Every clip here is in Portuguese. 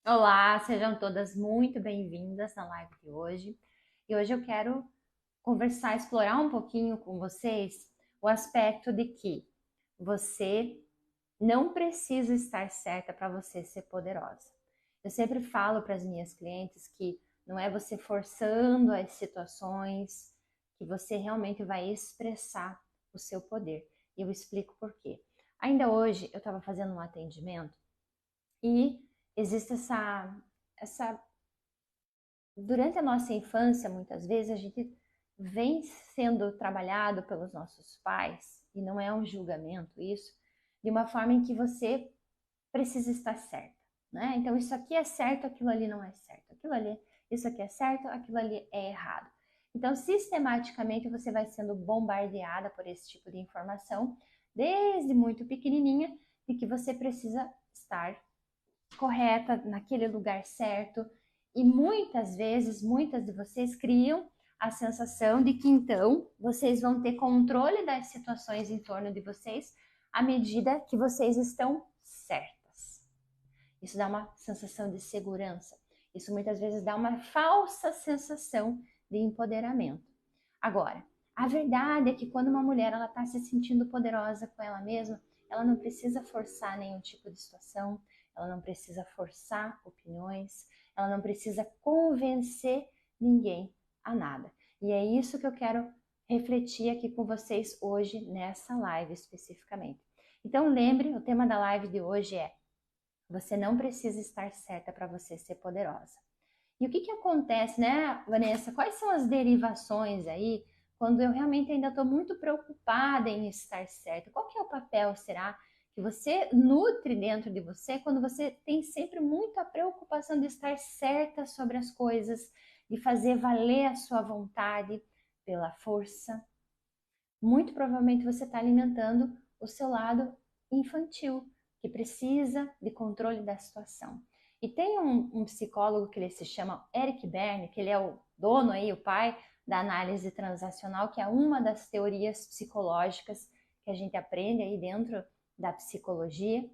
Olá, sejam todas muito bem-vindas na live de hoje. E hoje eu quero conversar, explorar um pouquinho com vocês o aspecto de que você não precisa estar certa para você ser poderosa. Eu sempre falo para as minhas clientes que não é você forçando as situações que você realmente vai expressar o seu poder. E eu explico por quê. Ainda hoje eu estava fazendo um atendimento e existe essa durante a nossa infância, muitas vezes, a gente vem sendo trabalhado pelos nossos pais, e não é um julgamento isso, de uma forma em que você precisa estar certa, né? Então, isso aqui é certo, aquilo ali não é certo. Aquilo ali, isso aqui é certo, aquilo ali é errado. Então, sistematicamente, você vai sendo bombardeada por esse tipo de informação, desde muito pequenininha, de que você precisa estar correta, naquele lugar certo. E muitas vezes, muitas de vocês criam a sensação de que então vocês vão ter controle das situações em torno de vocês à medida que vocês estão certas. Isso dá uma sensação de segurança. Isso muitas vezes dá uma falsa sensação de empoderamento. Agora, a verdade é que quando uma mulher ela está se sentindo poderosa com ela mesma, ela não precisa forçar nenhum tipo de situação, ela não precisa forçar opiniões, ela não precisa convencer ninguém a nada. E é isso que eu quero refletir aqui com vocês hoje nessa live especificamente. Então lembre, o tema da live de hoje é: você não precisa estar certa para você ser poderosa. E o que que acontece, né, Vanessa? Quais são as derivações aí quando eu realmente ainda estou muito preocupada em estar certa? Qual que é o papel, será, que você nutre dentro de você quando você tem sempre muita preocupação de estar certa sobre as coisas, de fazer valer a sua vontade pela força? Muito provavelmente você está alimentando o seu lado infantil, que precisa de controle da situação. E tem um psicólogo que ele se chama Eric Berne, que ele é o dono aí, o pai da análise transacional, que é uma das teorias psicológicas que a gente aprende aí dentro da psicologia.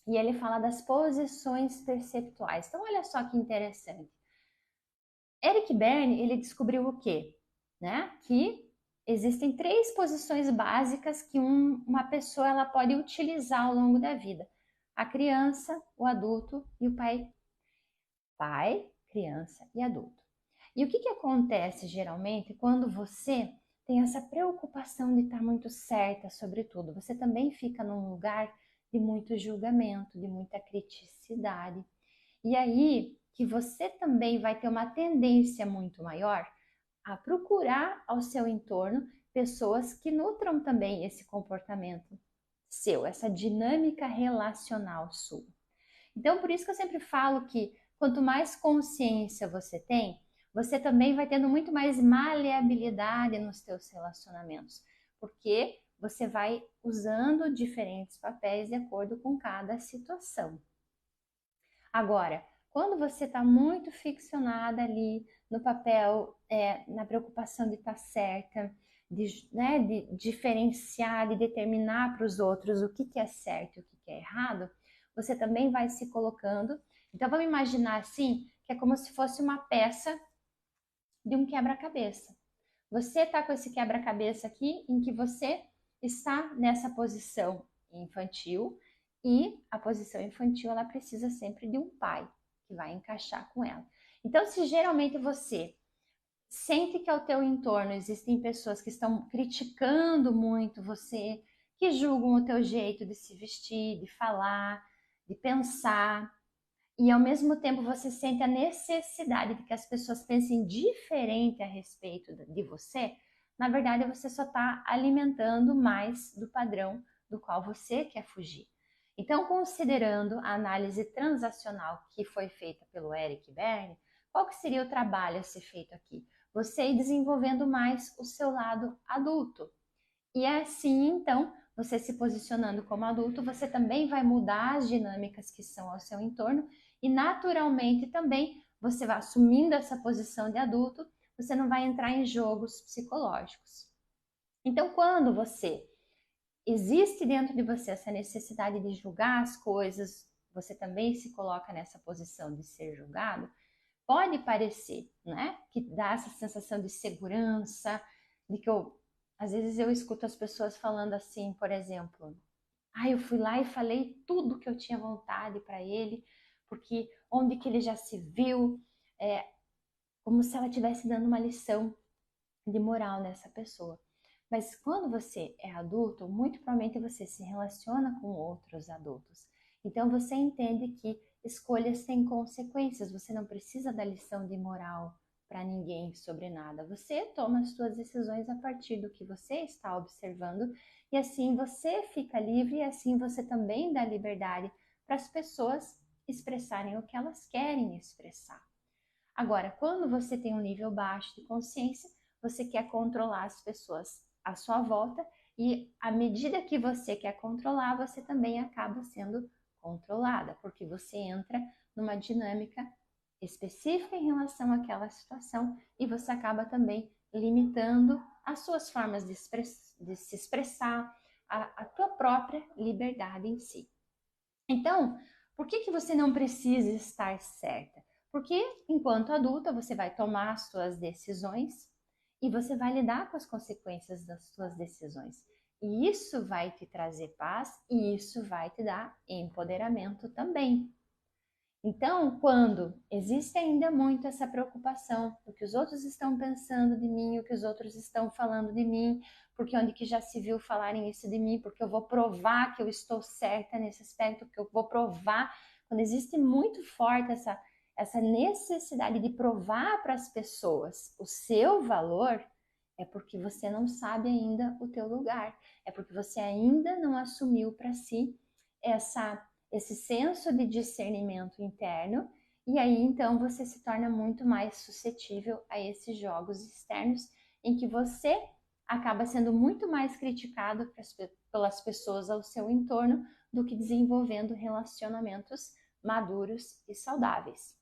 E ele fala das posições perceptuais. Então, olha só que interessante. Eric Berne, ele descobriu o quê? Né? Que existem três posições básicas que uma pessoa ela pode utilizar ao longo da vida: a criança, o adulto e o pai. Pai, criança e adulto. E o que acontece geralmente quando você tem essa preocupação de estar muito certa sobre tudo? Você também fica num lugar de muito julgamento, de muita criticidade. E aí que você também vai ter uma tendência muito maior a procurar ao seu entorno pessoas que nutram também esse comportamento seu, essa dinâmica relacional sua. Então, por isso que eu sempre falo que quanto mais consciência você tem, você também vai tendo muito mais maleabilidade nos seus relacionamentos, porque você vai usando diferentes papéis de acordo com cada situação. Agora, quando você está muito ficcionada ali no papel, na preocupação de estar certa, de diferenciar, de determinar para os outros o que é certo e o que é errado, você também vai se colocando. Então, vamos imaginar assim, que é como se fosse uma peça de um quebra-cabeça. Você está com esse quebra-cabeça aqui em que você está nessa posição infantil, e a posição infantil ela precisa sempre de um pai que vai encaixar com ela. Então, se geralmente você sente que ao teu entorno existem pessoas que estão criticando muito você, que julgam o teu jeito de se vestir, de falar, de pensar, e ao mesmo tempo você sente a necessidade de que as pessoas pensem diferente a respeito de você, na verdade você só está alimentando mais do padrão do qual você quer fugir. Então, considerando a análise transacional que foi feita pelo Eric Berne, qual que seria o trabalho a ser feito aqui? Você ir desenvolvendo mais o seu lado adulto. E assim, então, você se posicionando como adulto, você também vai mudar as dinâmicas que são ao seu entorno e naturalmente também você vai assumindo essa posição de adulto, você não vai entrar em jogos psicológicos. Então, quando você existe dentro de você essa necessidade de julgar as coisas, você também se coloca nessa posição de ser julgado, pode parecer, né, que dá essa sensação de segurança, de que às vezes eu escuto as pessoas falando assim, por exemplo, eu fui lá e falei tudo que eu tinha vontade para ele, porque onde que ele já se viu, como se ela estivesse dando uma lição de moral nessa pessoa. Mas quando você é adulto, muito provavelmente você se relaciona com outros adultos. Então você entende que escolhas têm consequências. Você não precisa dar lição de moral para ninguém sobre nada. Você toma as suas decisões a partir do que você está observando e assim você fica livre e assim você também dá liberdade para as pessoas expressarem o que elas querem expressar. Agora, quando você tem um nível baixo de consciência, você quer controlar as pessoas à sua volta e à medida que você quer controlar, você também acaba sendo controlada, porque você entra numa dinâmica específica em relação àquela situação e você acaba também limitando as suas formas de se expressar, a tua própria liberdade em si. Então, por que você não precisa estar certa? Porque enquanto adulta você vai tomar as suas decisões e você vai lidar com as consequências das suas decisões. E isso vai te trazer paz e isso vai te dar empoderamento também. Então, quando existe ainda muito essa preocupação do que os outros estão pensando de mim, o que os outros estão falando de mim, porque onde que já se viu falarem isso de mim, porque eu vou provar que eu estou certa nesse aspecto, porque eu vou provar, quando existe muito forte essa necessidade de provar para as pessoas o seu valor, é porque você não sabe ainda o teu lugar, é porque você ainda não assumiu para si esse senso de discernimento interno, e aí então você se torna muito mais suscetível a esses jogos externos em que você acaba sendo muito mais criticado pelas pessoas ao seu entorno do que desenvolvendo relacionamentos maduros e saudáveis.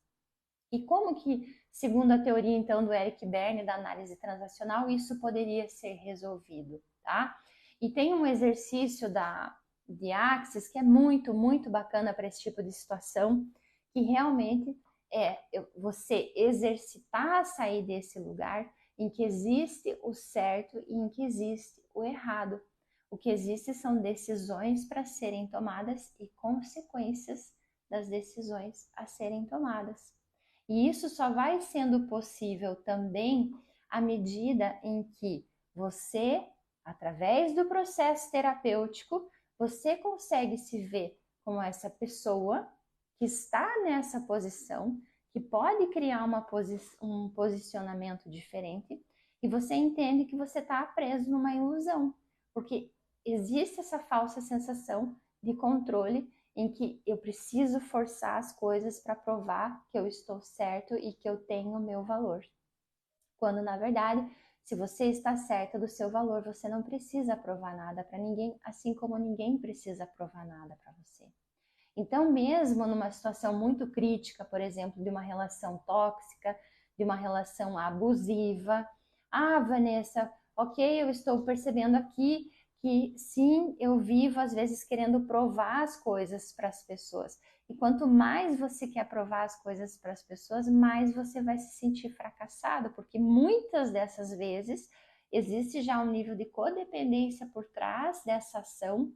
E como que, segundo a teoria então do Eric Berne da análise transacional, isso poderia ser resolvido, tá? E tem um exercício de Axis que é muito, muito bacana para esse tipo de situação, que realmente é você exercitar a sair desse lugar em que existe o certo e em que existe o errado. O que existe são decisões para serem tomadas e consequências das decisões a serem tomadas. E isso só vai sendo possível também à medida em que você, através do processo terapêutico, você consegue se ver como essa pessoa que está nessa posição, que pode criar um posicionamento diferente, e você entende que você está preso numa ilusão, porque existe essa falsa sensação de controle em que eu preciso forçar as coisas para provar que eu estou certo e que eu tenho o meu valor. Quando, na verdade, se você está certa do seu valor, você não precisa provar nada para ninguém, assim como ninguém precisa provar nada para você. Então, mesmo numa situação muito crítica, por exemplo, de uma relação tóxica, de uma relação abusiva, Vanessa, ok, eu estou percebendo aqui que sim, eu vivo às vezes querendo provar as coisas para as pessoas. E quanto mais você quer provar as coisas para as pessoas, mais você vai se sentir fracassado, porque muitas dessas vezes existe já um nível de codependência por trás dessa ação.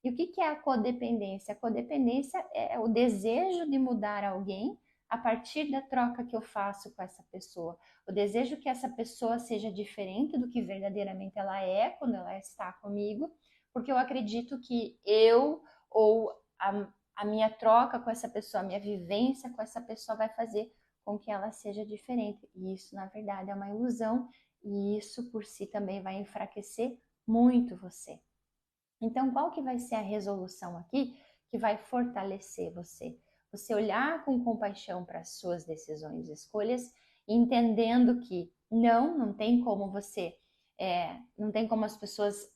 E o que é a codependência? A codependência é o desejo de mudar alguém a partir da troca que eu faço com essa pessoa. O desejo que essa pessoa seja diferente do que verdadeiramente ela é quando ela está comigo, porque eu acredito que eu ou a minha troca com essa pessoa, a minha vivência com essa pessoa vai fazer com que ela seja diferente. E isso, na verdade, é uma ilusão e isso por si também vai enfraquecer muito você. Então, qual que vai ser a resolução aqui que vai fortalecer você? Você olhar com compaixão para as suas decisões e escolhas, entendendo que não tem como não tem como as pessoas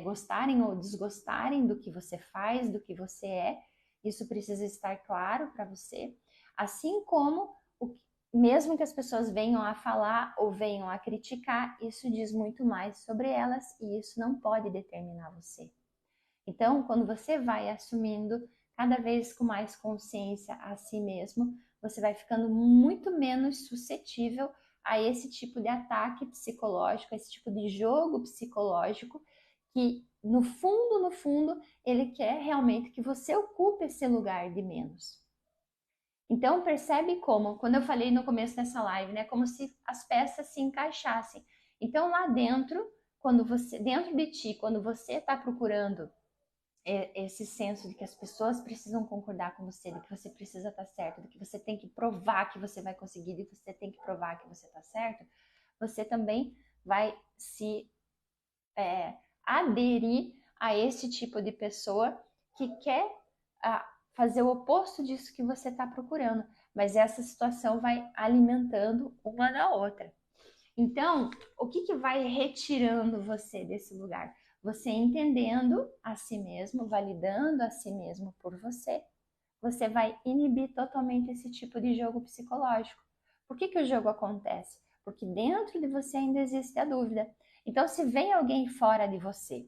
gostarem ou desgostarem do que você faz, do que você é. Isso precisa estar claro para você. Assim como, mesmo que as pessoas venham a falar ou venham a criticar, isso diz muito mais sobre elas e isso não pode determinar você. Então, quando você vai assumindo cada vez com mais consciência a si mesmo, você vai ficando muito menos suscetível a esse tipo de ataque psicológico, a esse tipo de jogo psicológico que no fundo, ele quer realmente que você ocupe esse lugar de menos. Então percebe como, quando eu falei no começo dessa live, né, como se as peças se encaixassem. Então lá dentro, dentro de ti, quando você está procurando esse senso de que as pessoas precisam concordar com você, de que você precisa estar certo, de que você tem que provar que você vai conseguir, de que você tem que provar que você está certo, você também vai se aderir a esse tipo de pessoa que quer fazer o oposto disso que você está procurando. Mas essa situação vai alimentando uma na outra. Então, o que vai retirando você desse lugar? Você entendendo a si mesmo, validando a si mesmo por você, você vai inibir totalmente esse tipo de jogo psicológico. Por que o jogo acontece? Porque dentro de você ainda existe a dúvida. Então, se vem alguém fora de você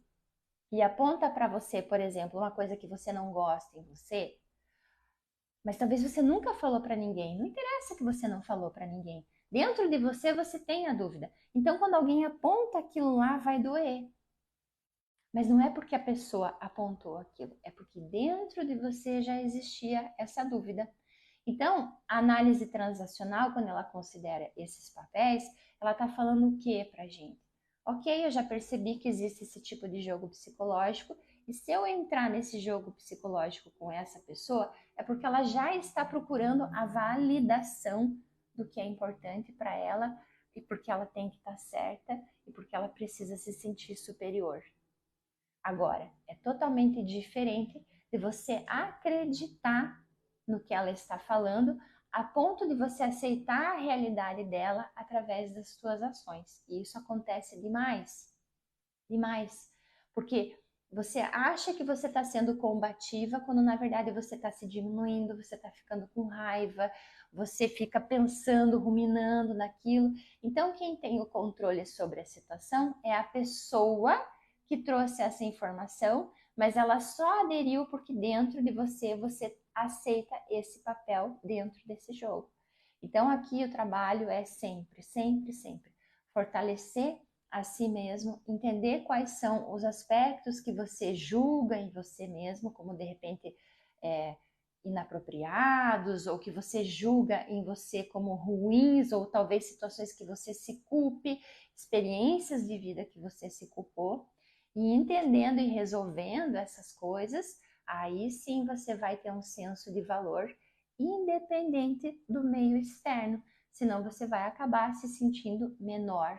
e aponta para você, por exemplo, uma coisa que você não gosta em você, mas talvez você nunca falou para ninguém, não interessa que você não falou para ninguém. Dentro de você, você tem a dúvida. Então, quando alguém aponta aquilo lá, vai doer. Mas não é porque a pessoa apontou aquilo, é porque dentro de você já existia essa dúvida. Então, a análise transacional, quando ela considera esses papéis, ela está falando o que para a gente? Ok, eu já percebi que existe esse tipo de jogo psicológico, e se eu entrar nesse jogo psicológico com essa pessoa, é porque ela já está procurando a validação do que é importante para ela, e porque ela tem que estar certa, e porque ela precisa se sentir superior. Agora, é totalmente diferente de você acreditar no que ela está falando, a ponto de você aceitar a realidade dela através das suas ações. E isso acontece demais, demais. Porque você acha que você está sendo combativa, quando na verdade você está se diminuindo, você está ficando com raiva, você fica pensando, ruminando naquilo. Então, quem tem o controle sobre a situação é a pessoa que trouxe essa informação, mas ela só aderiu porque dentro de você, você aceita esse papel dentro desse jogo. Então, aqui o trabalho é sempre, sempre, sempre fortalecer a si mesmo, entender quais são os aspectos que você julga em você mesmo, como de repente inapropriados, ou que você julga em você como ruins, ou talvez situações que você se culpe, experiências de vida que você se culpou, e entendendo e resolvendo essas coisas, aí sim você vai ter um senso de valor independente do meio externo, senão você vai acabar se sentindo menor.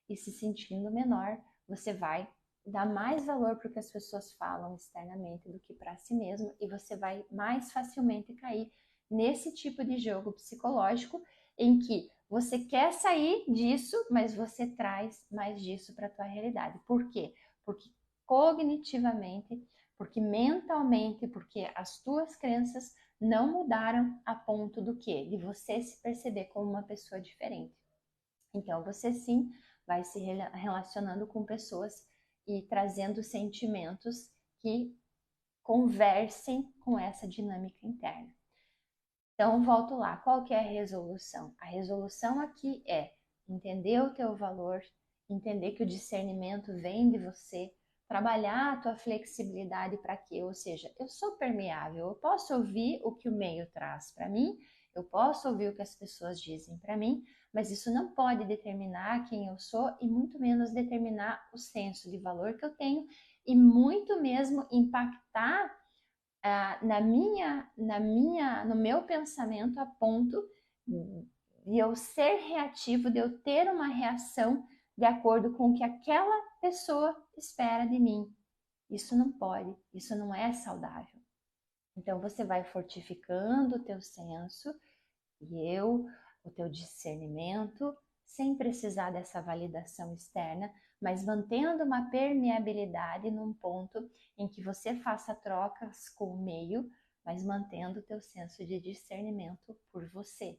E se sentindo menor, você vai dar mais valor para o que as pessoas falam externamente do que para si mesmo, e você vai mais facilmente cair nesse tipo de jogo psicológico em que você quer sair disso, mas você traz mais disso para a tua realidade. Por quê? Porque cognitivamente, porque mentalmente, porque as tuas crenças não mudaram a ponto do quê? De você se perceber como uma pessoa diferente. Então, você sim vai se relacionando com pessoas e trazendo sentimentos que conversem com essa dinâmica interna. Então, volto lá. Qual que é a resolução? A resolução aqui é entender o teu valor, entender que o discernimento vem de você, trabalhar a tua flexibilidade para quê? Ou seja, eu sou permeável, eu posso ouvir o que o meio traz para mim, eu posso ouvir o que as pessoas dizem para mim, mas isso não pode determinar quem eu sou e muito menos determinar o senso de valor que eu tenho e muito mesmo impactar no meu pensamento a ponto de eu ser reativo, de eu ter uma reação de acordo com o que aquela pessoa espera de mim. Isso não pode, isso não é saudável. Então você vai fortificando o teu senso o teu discernimento, sem precisar dessa validação externa, mas mantendo uma permeabilidade num ponto em que você faça trocas com o meio, mas mantendo o teu senso de discernimento por você.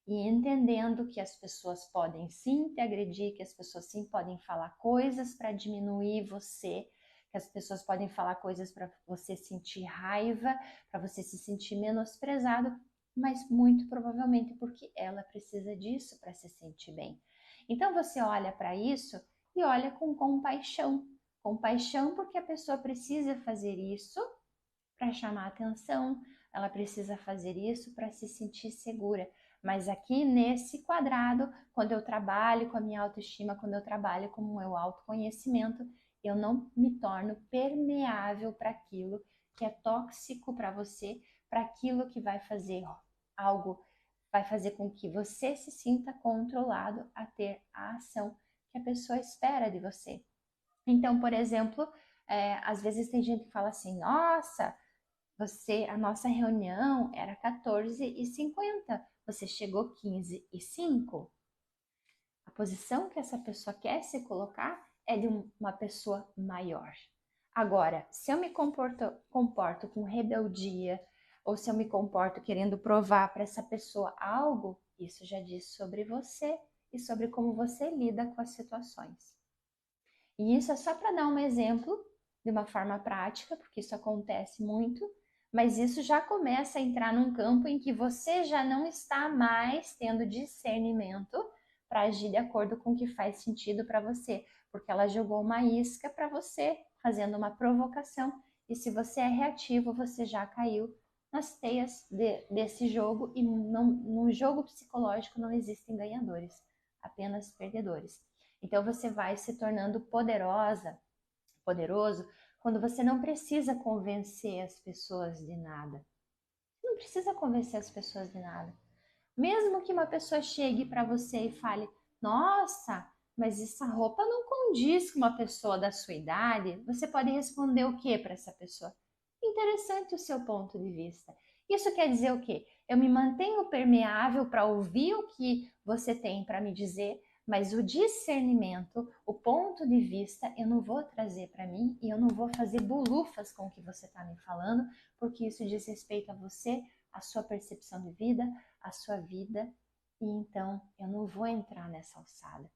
E entendendo que as pessoas podem sim te agredir, que as pessoas sim podem falar coisas para diminuir você, que as pessoas podem falar coisas para você sentir raiva, para você se sentir menosprezado, mas muito provavelmente porque ela precisa disso para se sentir bem. Então você olha para isso e olha com compaixão. Compaixão porque a pessoa precisa fazer isso para chamar atenção, ela precisa fazer isso para se sentir segura. Mas aqui nesse quadrado, quando eu trabalho com a minha autoestima, quando eu trabalho com o meu autoconhecimento, eu não me torno permeável para aquilo que é tóxico para você, para aquilo que vai fazer algo, vai fazer com que você se sinta controlado a ter a ação que a pessoa espera de você. Então, por exemplo, às vezes tem gente que fala assim, nossa, a nossa reunião era 14h50, você chegou 15h05. A posição que essa pessoa quer se colocar é de uma pessoa maior. Agora, se eu me comporto com rebeldia, ou se eu me comporto querendo provar para essa pessoa algo, isso já diz sobre você e sobre como você lida com as situações. E isso é só para dar um exemplo de uma forma prática, porque isso acontece muito, mas isso já começa a entrar num campo em que você já não está mais tendo discernimento para agir de acordo com o que faz sentido para você, porque ela jogou uma isca para você, fazendo uma provocação, e se você é reativo, você já caiu nas teias desse jogo, e no jogo psicológico não existem ganhadores, apenas perdedores. Então você vai se tornando poderoso, quando você não precisa convencer as pessoas de nada. Não precisa convencer as pessoas de nada. Mesmo que uma pessoa chegue para você e fale, nossa, mas essa roupa não condiz com uma pessoa da sua idade, você pode responder o que para essa pessoa? Interessante o seu ponto de vista. Isso quer dizer o quê? Eu me mantenho permeável para ouvir o que você tem para me dizer, mas o discernimento, o ponto de vista, eu não vou trazer para mim e eu não vou fazer bulufas com o que você está me falando, porque isso diz respeito a você, a sua percepção de vida, a sua vida, e então eu não vou entrar nessa alçada.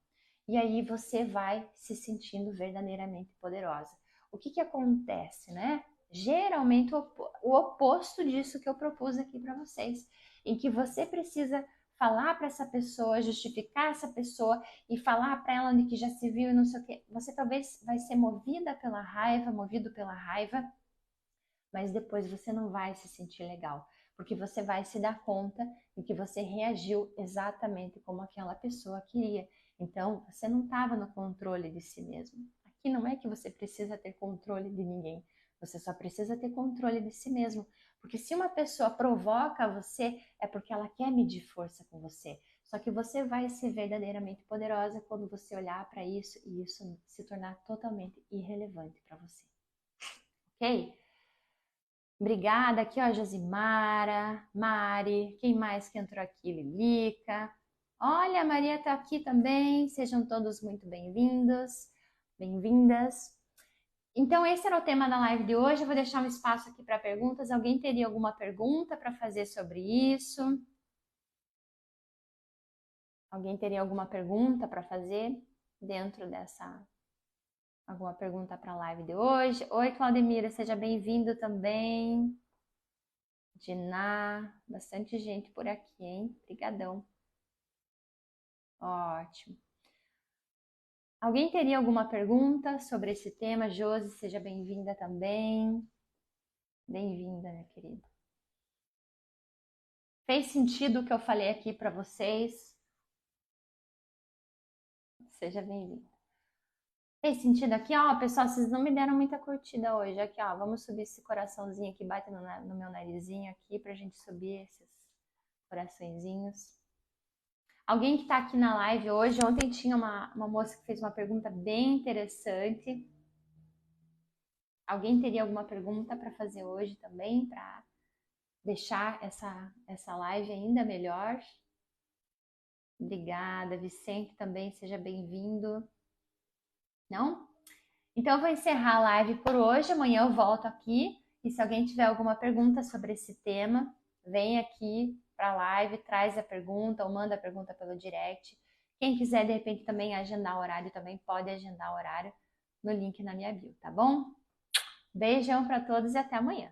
E aí você vai se sentindo verdadeiramente poderosa. O que acontece, né? Geralmente o oposto disso que eu propus aqui para vocês, em que você precisa falar para essa pessoa, justificar essa pessoa e falar para ela de que já se viu e não sei o que. Você talvez vai ser movido pela raiva, mas depois você não vai se sentir legal, porque você vai se dar conta de que você reagiu exatamente como aquela pessoa queria. Então, você não estava no controle de si mesmo. Aqui não é que você precisa ter controle de ninguém, você só precisa ter controle de si mesmo. Porque se uma pessoa provoca você, é porque ela quer medir força com você. Só que você vai ser verdadeiramente poderosa quando você olhar para isso e isso se tornar totalmente irrelevante para você. Ok? Obrigada, aqui ó, Josimara, Mari, quem mais que entrou aqui? Lilica. Olha, a Maria está aqui também, sejam todos muito bem-vindos, bem-vindas. Então, esse era o tema da live de hoje, eu vou deixar um espaço aqui para perguntas. Alguém teria alguma pergunta para fazer sobre isso? Alguém teria alguma pergunta para fazer dentro dessa... Alguma pergunta para a live de hoje? Oi, Claudemira, seja bem-vindo também. Diná, bastante gente por aqui, hein? Obrigadão. Ótimo. Alguém teria alguma pergunta sobre esse tema? Josi, seja bem-vinda também. Bem-vinda, minha querida. Fez sentido o que eu falei aqui para vocês? Seja bem-vinda. Fez sentido aqui? Ó, pessoal, vocês não me deram muita curtida hoje. Aqui, ó, vamos subir esse coraçãozinho aqui, bate no meu narizinho aqui pra gente subir esses coraçõezinhos. Alguém que está aqui na live hoje, ontem tinha uma moça que fez uma pergunta bem interessante. Alguém teria alguma pergunta para fazer hoje também, para deixar essa live ainda melhor? Obrigada, Vicente também, seja bem-vindo. Não? Então eu vou encerrar a live por hoje, amanhã eu volto aqui, e se alguém tiver alguma pergunta sobre esse tema, vem aqui para a live, traz a pergunta ou manda a pergunta pelo direct. Quem quiser, de repente, também agendar horário, também pode agendar horário no link na minha bio, tá bom? Beijão para todos e até amanhã.